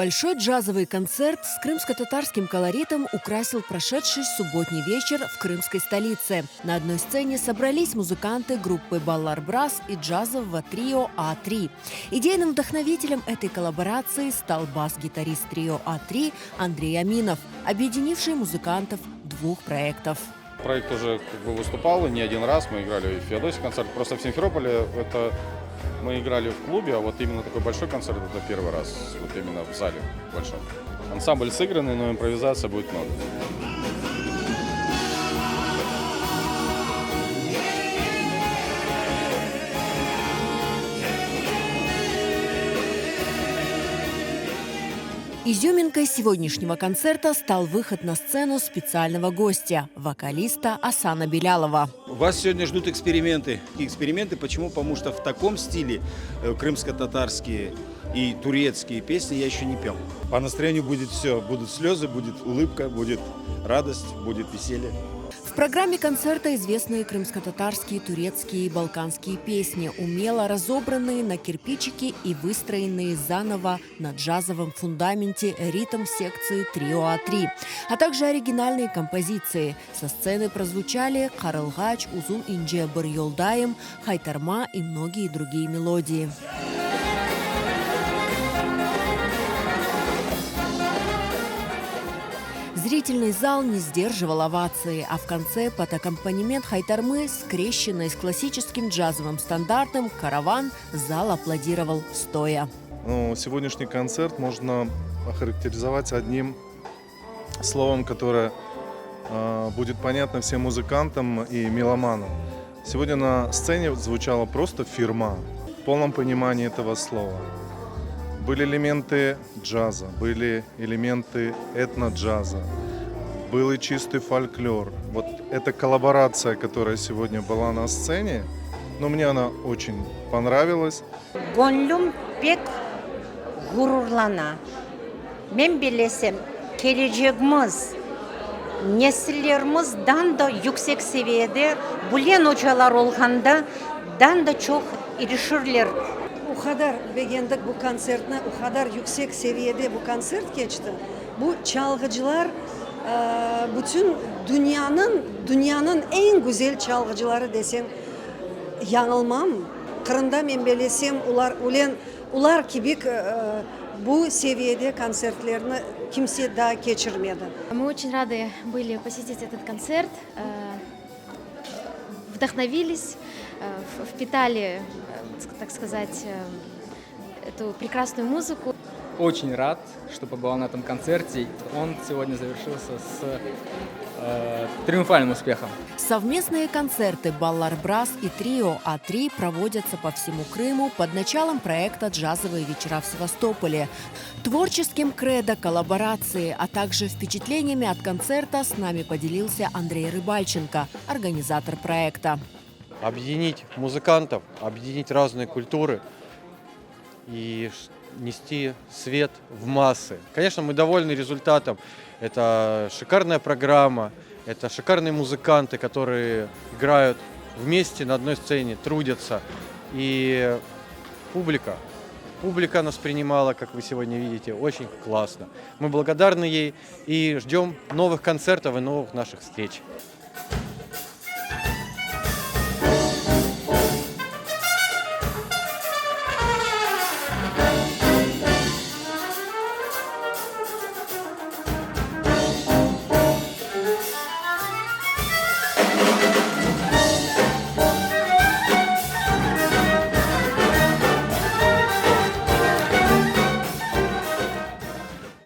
Большой джазовый концерт с крымско-татарским колоритом украсил прошедший субботний вечер в крымской столице. На одной сцене собрались музыканты группы «Баллар Брас» и джазового трио А3. Идейным вдохновителем этой коллаборации стал бас-гитарист трио А3 Андрей Аминов, объединивший музыкантов двух проектов. Проект уже выступал не один раз, мы играли в Феодосии концерт, просто в Симферополе мы играли в клубе, а вот именно такой большой концерт это первый раз, вот именно в зале большом. Ансамбль сыгранный, но импровизация будет много. Изюминкой сегодняшнего концерта стал выход на сцену специального гостя – вокалиста Асана Белялова. Вас сегодня ждут эксперименты. Эксперименты почему? Потому что в таком стиле крымско-татарские и турецкие песни я еще не пел. По настроению будет все. Будут слезы, будет улыбка, будет радость, будет веселье. В программе концерта известные крымско-татарские, турецкие и балканские песни, умело разобранные на кирпичики и выстроенные заново на джазовом фундаменте ритм-секции трио А3, а также оригинальные композиции. Со сцены прозвучали «Карылгач», «Узун инже бір йолдайым», «Хайтарма» и многие другие мелодии. Зрительный зал не сдерживал овации, а в конце под аккомпанемент хайтармы, скрещенной с классическим джазовым стандартом «Караван», зал аплодировал стоя. Сегодняшний концерт можно охарактеризовать одним словом, которое будет понятно всем музыкантам и меломанам. Сегодня на сцене звучала просто фирма, в полном понимании этого слова. Были элементы джаза, были элементы этно-джаза, был и чистый фольклор. Вот эта коллаборация, которая сегодня была на сцене, мне она очень понравилась. Gönlüm pek gururlana. Ben bilesem geleceğimiz nesillerimizden da yüksek seviyede bilen hocalar olganda da çok erişirler. O kadar beğendik bu konsertini, o kadar yüksek seviyede bu konsert geçti. Bu çalgıcılar bütün dünyanın en güzel çalgıcıları desem yanılmam. Kırım'da men belesem ular gibi bu seviyede konsertlerini kimse daha geçirmedi. Мы очень рады были посетить этот концерт, вдохновились, впитали, так сказать, эту прекрасную музыку. Очень рад, что побывал на этом концерте. Он сегодня завершился с триумфальным успехом. Совместные концерты «Баллар Брас» и трио А3 проводятся по всему Крыму под началом проекта «Джазовые вечера в Севастополе». Творческим кредо коллаборации, а также впечатлениями от концерта с нами поделился Андрей Рыбальченко, организатор проекта. Объединить музыкантов, объединить разные культуры и нести свет в массы. Конечно, мы довольны результатом. Это шикарная программа, это шикарные музыканты, которые играют вместе на одной сцене, трудятся. И публика нас принимала, как вы сегодня видите, очень классно. Мы благодарны ей и ждем новых концертов и новых наших встреч.